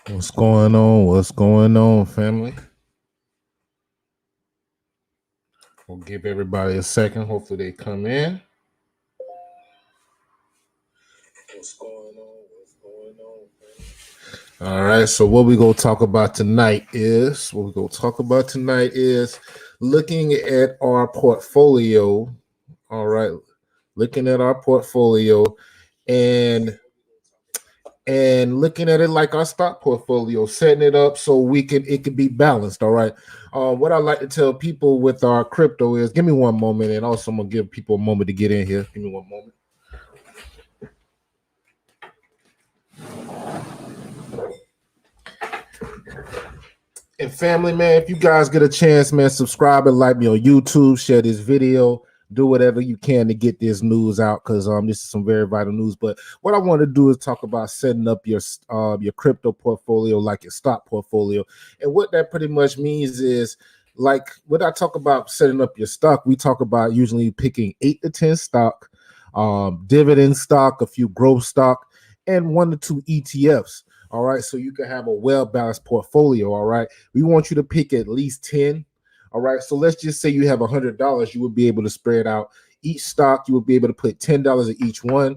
What's going on? What's going on, family? We'll give everybody a second. Hopefully, they come in. What's going on? What's going on, family? All right. So, what we gonna talk about tonight is looking at our portfolio. All right, looking at our portfolio and looking at it like our stock portfolio, setting it up so it can be balanced. All right. What I like to tell people with our crypto is, give me one moment, and also I'm gonna give people a moment to get in here. Give me one moment. And family, man, if you guys get a chance, man, subscribe and like me on YouTube, share this video, do whatever you can to get this news out, because this is some very vital news. But what I want to do is talk about setting up your crypto portfolio like your stock portfolio. And what that pretty much means is, like when I talk about setting up your stock, we talk about usually picking 8 to 10 stock, dividend stock, a few growth stock, and 1 to 2 ETFs. All right, so you can have a well-balanced portfolio. All right, we want you to pick at least 10. All right, so let's just say you have $100, you would be able to spread out each stock. You would be able to put $10 in each one,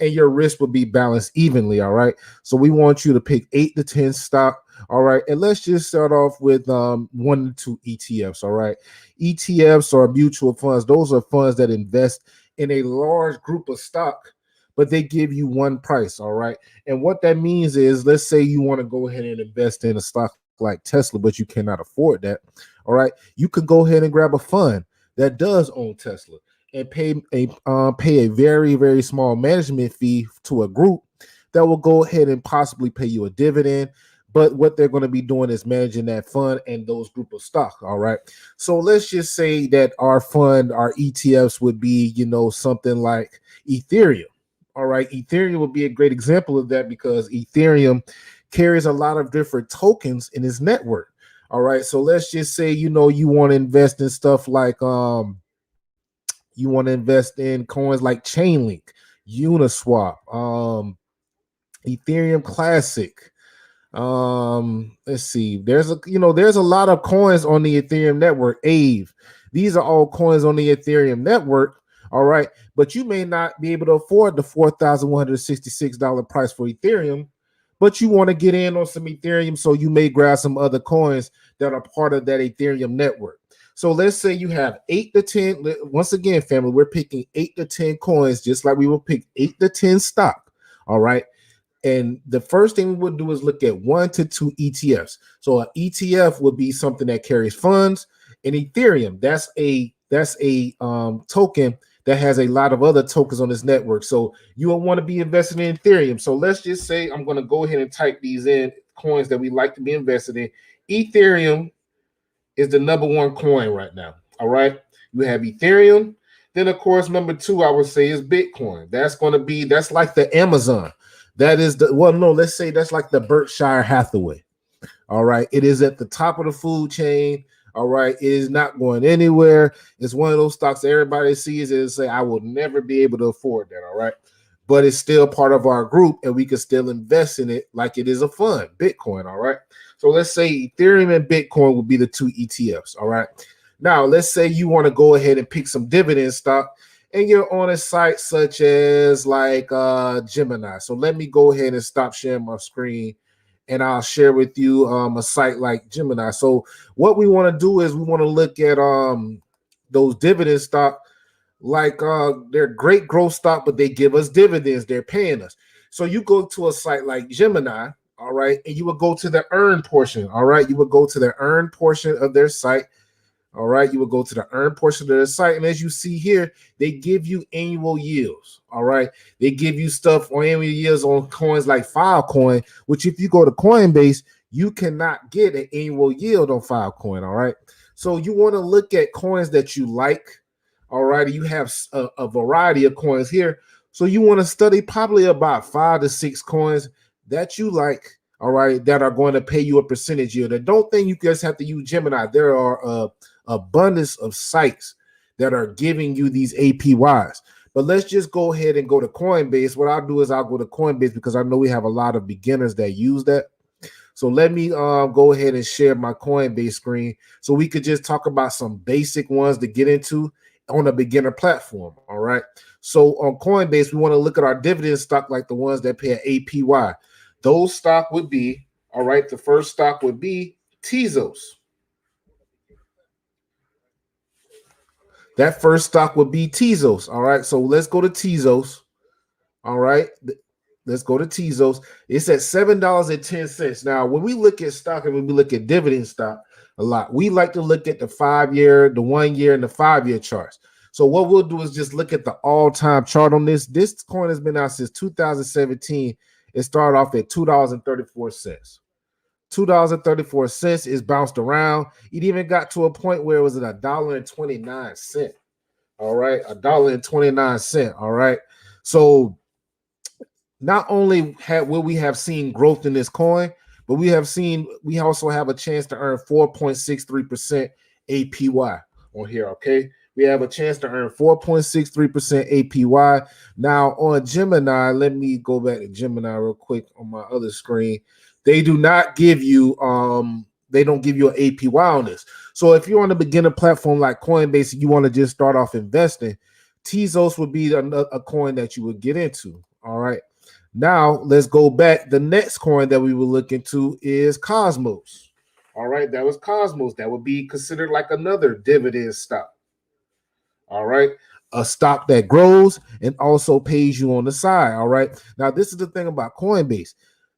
and your risk would be balanced evenly. All right, so we want you to pick 8 to 10 stock. All right, and let's just start off with 1 to 2 ETFs. All right, ETFs are mutual funds. Those are funds that invest in a large group of stock, but they give you one price. All right, and what that means is, let's say you want to go ahead and invest in a stock like Tesla, but you cannot afford that. All right, you could go ahead and grab a fund that does own Tesla and pay a very, very small management fee to a group that will go ahead and possibly pay you a dividend. But what they're going to be doing is managing that fund and those group of stock. All right, so let's just say that our fund, our ETFs would be, something like Ethereum. All right, Ethereum would be a great example of that, because Ethereum carries a lot of different tokens in its network. All right, so let's just say you want to invest in stuff like you want to invest in coins like Chainlink, Uniswap, Ethereum Classic. Let's see. There's a lot of coins on the Ethereum network. Aave. These are all coins on the Ethereum network. All right, but you may not be able to afford the $4,166 price for Ethereum, but you want to get in on some Ethereum, so you may grab some other coins that are part of that Ethereum network. So let's say you have 8 to 10. Once again, family, we're picking 8 to 10 coins, just like we will pick 8 to 10 stock. All right. And the first thing we would do is look at 1 to 2 ETFs. So an ETF would be something that carries funds. And Ethereum, that's a token that has a lot of other tokens on this network. So you will want to be invested in Ethereum. So let's just say I'm going to go ahead and type these in, coins that we like to be invested in. Ethereum is the number one coin right now. All right. You have Ethereum. Then, of course, number two, I would say, is Bitcoin. That's like the Amazon. Let's say that's like the Berkshire Hathaway. All right. It is at the top of the food chain. All right. It is not going anywhere. It's one of those stocks that everybody sees and say, I will never be able to afford that. All right. But it's still part of our group, and we can still invest in it like it is a fund, Bitcoin. All right. So let's say Ethereum and Bitcoin will be the 2 ETFs. All right. Now, let's say you want to go ahead and pick some dividend stock, and you're on a site such as like Gemini. So let me go ahead and stop sharing my screen, and I'll share with you a site like Gemini. So what we want to do is we want to look at those dividend stock, like they're great growth stock, but they give us dividends. They're paying us. So you go to a site like Gemini, all right, and you would go to the earn portion. All right, you would go to the earn portion of their site. All right, you will go to the earn portion of the site, and as you see here, they give you annual yields. All right, they give you stuff on annual yields on coins like Filecoin, which if you go to Coinbase, you cannot get an annual yield on Filecoin. All right, so you want to look at coins that you like. All right, you have a variety of coins here, so you want to study probably about 5 to 6 coins that you like. All right, that are going to pay you a percentage yield. And don't think you just have to use Gemini. There are abundance of sites that are giving you these APYs. But let's just go ahead and go to Coinbase. What I'll do is I'll go to Coinbase, because I know we have a lot of beginners that use that. So let me go ahead and share my Coinbase screen so we could just talk about some basic ones to get into on a beginner platform. All right. So on Coinbase, we want to look at our dividend stock like the ones that pay an APY. Those stock would be, all right, the first stock would be Tezos. That first stock would be Tezos. All right. So let's go to Tezos. All right. Let's go to Tezos. It's at $7.10. Now, when we look at stock and when we look at dividend stock a lot, we like to look at the 5-year, the 1 year, and the 5-year charts. So what we'll do is just look at the all-time chart on this. This coin has been out since 2017. It started off at $2.34. $2.34 is bounced around. It even got to a point where it was at $1.29. All right, $1.29. All right. So not only will we have seen growth in this coin, but we also have a chance to earn 4.63% APY on here. Okay. We have a chance to earn 4.63% APY. Now on Gemini, let me go back to Gemini real quick on my other screen. They do not give you they don't give you an APY on this. So if you're on a beginner platform like Coinbase and you want to just start off investing, Tezos would be a coin that you would get into. All right. Now let's go back. The next coin that we will look into is Cosmos. All right, that was Cosmos. That would be considered like another dividend stock. All right, a stock that grows and also pays you on the side. All right. Now, this is the thing about Coinbase.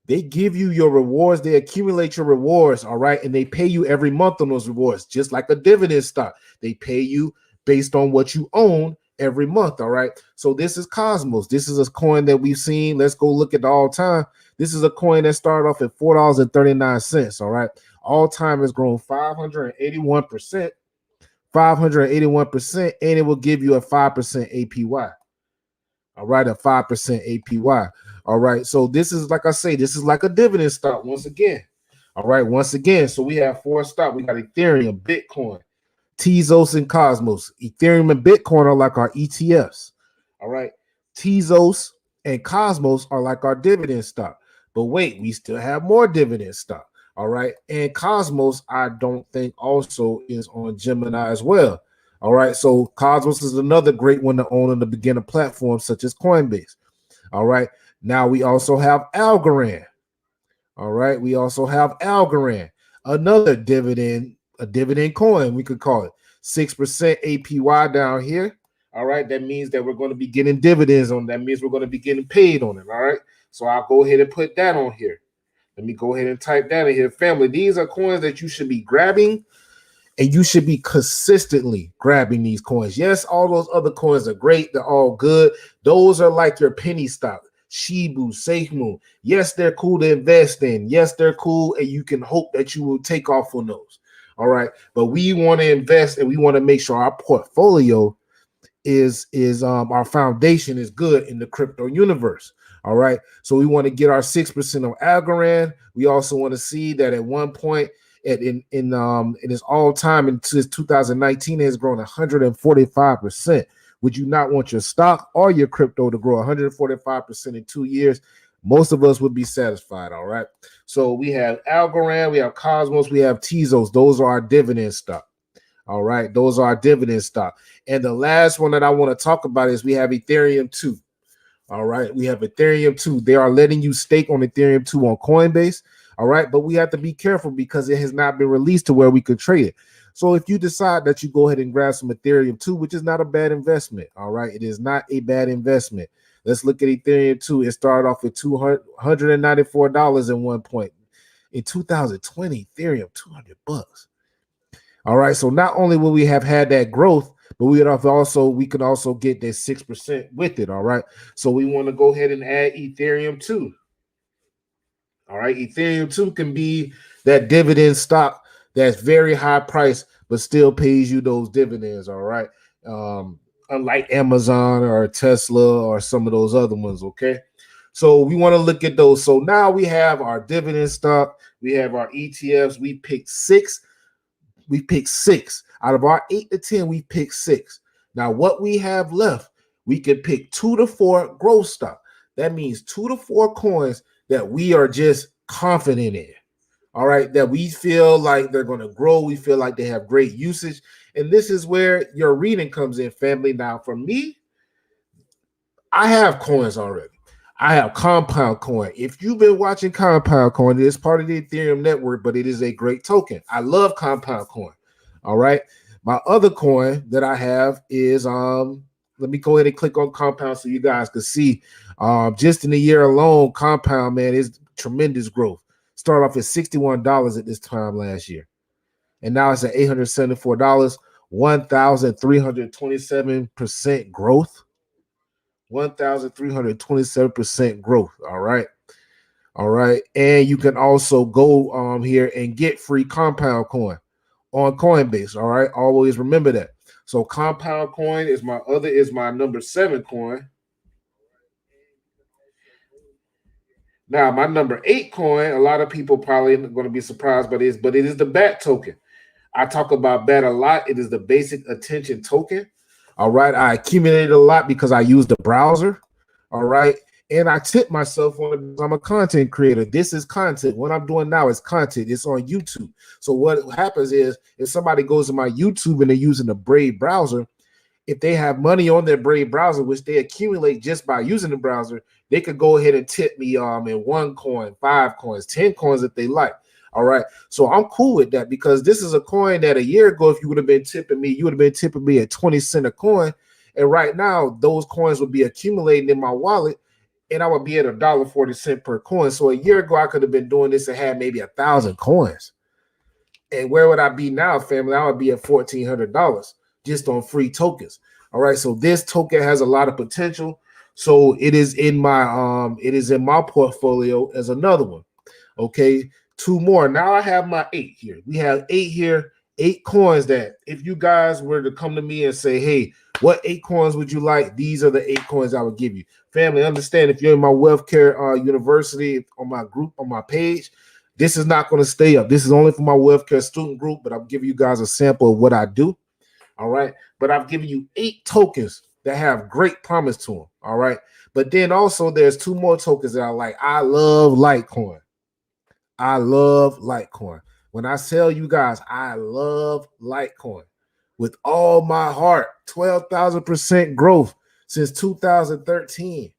They give you your rewards. They accumulate your rewards. All right. And they pay you every month on those rewards, just like a dividend stock. They pay you based on what you own every month. All right. So this is Cosmos. This is a coin that we've seen. Let's go look at the all time. This is a coin that started off at $4.39. All right. All time has grown 581%. 581%, and it will give you a 5% APY. All right, a 5% APY. All right, so this is, like I say, this is like a dividend stock once again. All right, once again, so we have 4 stocks. We got Ethereum, Bitcoin, Tezos, and Cosmos. Ethereum and Bitcoin are like our ETFs. All right, Tezos and Cosmos are like our dividend stock. But wait, we still have more dividend stock. All right. And Cosmos, I don't think also is on Gemini as well. All right. So Cosmos is another great one to own on the beginner platforms such as Coinbase. All right. Now we also have Algorand. All right. We also have Algorand, another a dividend coin, we could call it. 6% APY down here. All right. That means that we're going to be getting dividends on that. Means we're going to be getting paid on it. All right. So I'll go ahead and put that on here. Let me go ahead and type that in here. Family, these are coins that you should be grabbing, and you should be consistently grabbing these coins. Yes, all those other coins are great. They're all good. Those are like your penny stock, Shibu, SafeMoon. Yes, they're cool to invest in. Yes, they're cool, and you can hope that you will take off on those. All right. But we want to invest, and we want to make sure our portfolio is our foundation is good in the crypto universe. All right. So we want to get our 6% on Algorand. We also want to see that at one point in its all time since 2019 it has grown 145%. Would you not want your stock or your crypto to grow 145% in 2 years? Most of us would be satisfied. All right. So we have Algorand, we have Cosmos, we have Tezos. Those are our dividend stock. All right. Those are our dividend stock. And the last one that I want to talk about is we have Ethereum 2. All right. We have Ethereum 2. They are letting you stake on Ethereum 2 on Coinbase. All right. But we have to be careful because it has not been released to where we could trade it. So if you decide that you go ahead and grab some Ethereum 2, which is not a bad investment. All right. It is not a bad investment. Let's look at Ethereum 2. It started off with $194 at one point. In 2020, Ethereum, $200. All right. So not only will we have had that growth, but we can also get that 6% with it. All right. So we want to go ahead and add Ethereum 2. All right. Ethereum 2 can be that dividend stock that's very high price, but still pays you those dividends. All right. Unlike Amazon or Tesla or some of those other ones. Okay. So we want to look at those. So now we have our dividend stock. We have our ETFs. We picked 6. Out of our 8 to 10, we picked 6. Now, what we have left, we can pick 2 to 4 growth stock. That means 2 to 4 coins that we are just confident in. all right, that we feel like they're going to grow. We feel like they have great usage. And this is where your reading comes in, family. Now, for me, I have coins already. I have Compound Coin. If you've been watching Compound Coin, it is part of the Ethereum network, but it is a great token. I love Compound Coin. All right. My other coin that I have is let me go ahead and click on Compound so you guys can see. Just in a year alone, Compound, man, is tremendous growth. Started off at $61 at this time last year. And now it's at $874, 1,327% growth. 1,327% growth. All right. All right. And you can also go here and get free Compound Coin on Coinbase. All right. Always remember that. So Compound Coin is my number 7 coin. Now, my number 8 coin, a lot of people probably going to be surprised by this, but it is the BAT token. I talk about BAT a lot. It is the basic attention token. All right. I accumulated a lot because I use the browser. All right. And I tip myself on it because I'm a content creator. This is content. What I'm doing now is content. It's on YouTube. So what happens is if somebody goes to my YouTube and they're using the Brave browser, if they have money on their Brave browser, which they accumulate just by using the browser, they could go ahead and tip me in 1 coin, 5 coins, 10 coins if they like. All right. So I'm cool with that because this is a coin that a year ago, if you would have been tipping me, you would have been tipping me at 20 cents a coin. And right now, those coins would be accumulating in my wallet and I would be at $1.40 per coin. So a year ago, I could have been doing this and had maybe 1,000 coins. And where would I be now, family? I would be at $1,400 just on free tokens. All right. So this token has a lot of potential. So it is in my portfolio as another one. Okay. 2 more. Now I have my 8 here. We have 8 here, 8 coins that if you guys were to come to me and say, hey, what 8 coins would you like? These are the 8 coins I would give you. Family, understand if you're in my Wealth Care University on my group, on my page, this is not going to stay up. This is only for my Wealth Care student group, but I'm giving you guys a sample of what I do. All right. But I've given you 8 tokens that have great promise to them. All right. But then also there's 2 more tokens that I like. I love Litecoin. I love Litecoin. When I tell you guys, I love Litecoin with all my heart. 12,000% growth since 2013.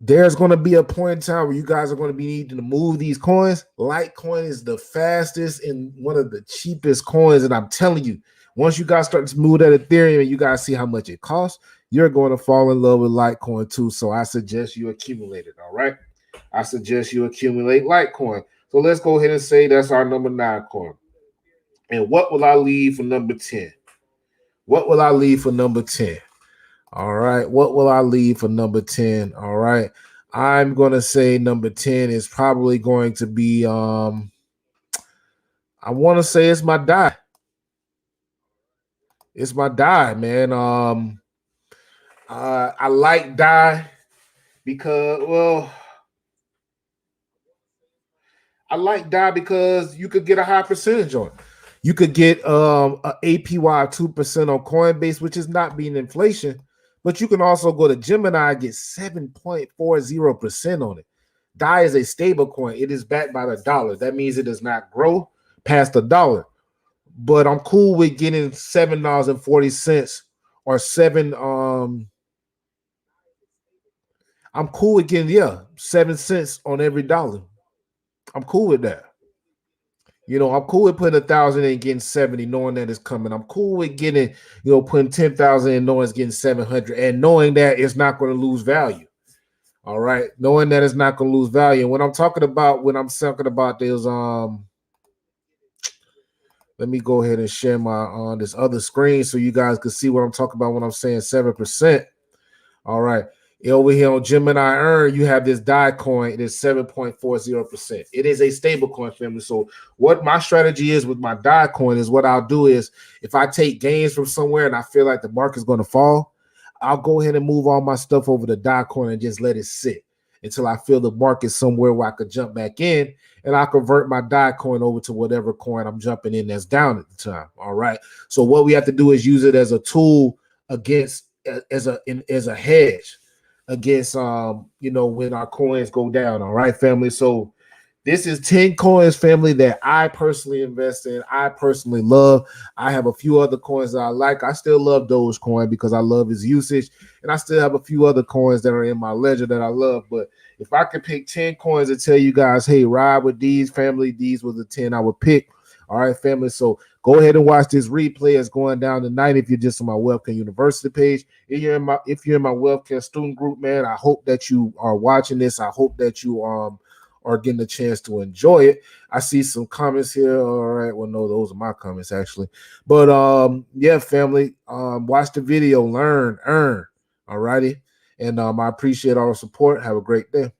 There's going to be a point in time where you guys are going to be needing to move these coins. Litecoin is the fastest and one of the cheapest coins. And I'm telling you, once you guys start to move that Ethereum and you guys see how much it costs, you're going to fall in love with Litecoin too. So I suggest you accumulate it. All right. I suggest you accumulate Litecoin. So let's go ahead and say that's our number 9 coin. And what will I leave for number 10? What will I leave for number 10? All right. What will I leave for number 10? All right. I'm going to say number 10 is probably going to be, I want to say it's my DAI. It's my DAI, man. I like DAI because, well, I like DAI because you could get a high percentage on it. You could get a APY of 2% on Coinbase, which is not being inflation, but you can also go to Gemini and get 7.40% on it. DAI is a stable coin. It is backed by the dollar. That means it does not grow past the dollar. But I'm cool with getting $7.40 or 7 I'm cool with getting 7 cents on every dollar. I'm cool with that. You know, I'm cool with putting 1,000 and getting 70, knowing that it's coming. I'm cool with getting, putting 10,000 and knowing it's getting 700 and knowing that it's not going to lose value. All right. Knowing that it's not going to lose value. And when I'm talking about there's, let me go ahead and share my on this other screen so you guys can see what I'm talking about when I'm saying 7%. All right. Over here on Gemini Earn, you have this DAI coin. It is 7.40%. It is a stable coin, family. So what my strategy is with my DAI coin is what I'll do is if I take gains from somewhere and I feel like the market's going to fall, I'll go ahead and move all my stuff over to DAI coin and just let it sit until I feel the market somewhere where I could jump back in and I'll convert my DAI coin over to whatever coin I'm jumping in that's down at the time. All right. So what we have to do is use it as a tool against as a hedge against when our coins go down. All right, family. So This is 10 coins, family, that I personally invest in. I personally love. I have a few other coins that I like. I still love Dogecoin because I love its usage. And I still have a few other coins that are in my ledger that I love. But if I could pick 10 coins and tell you guys, hey, ride with these, family, these were the 10 I would pick. All right, family. So go ahead and watch this replay. It's going down tonight. If you're just on my Wealthcare University page, if you're in my Wealthcare student group, man, I hope that you are watching this. I hope that you are getting a chance to enjoy it. I see some comments here. All right, well, no, those are my comments actually. But yeah, family, watch the video, learn, earn. All righty, and I appreciate all the support. Have a great day.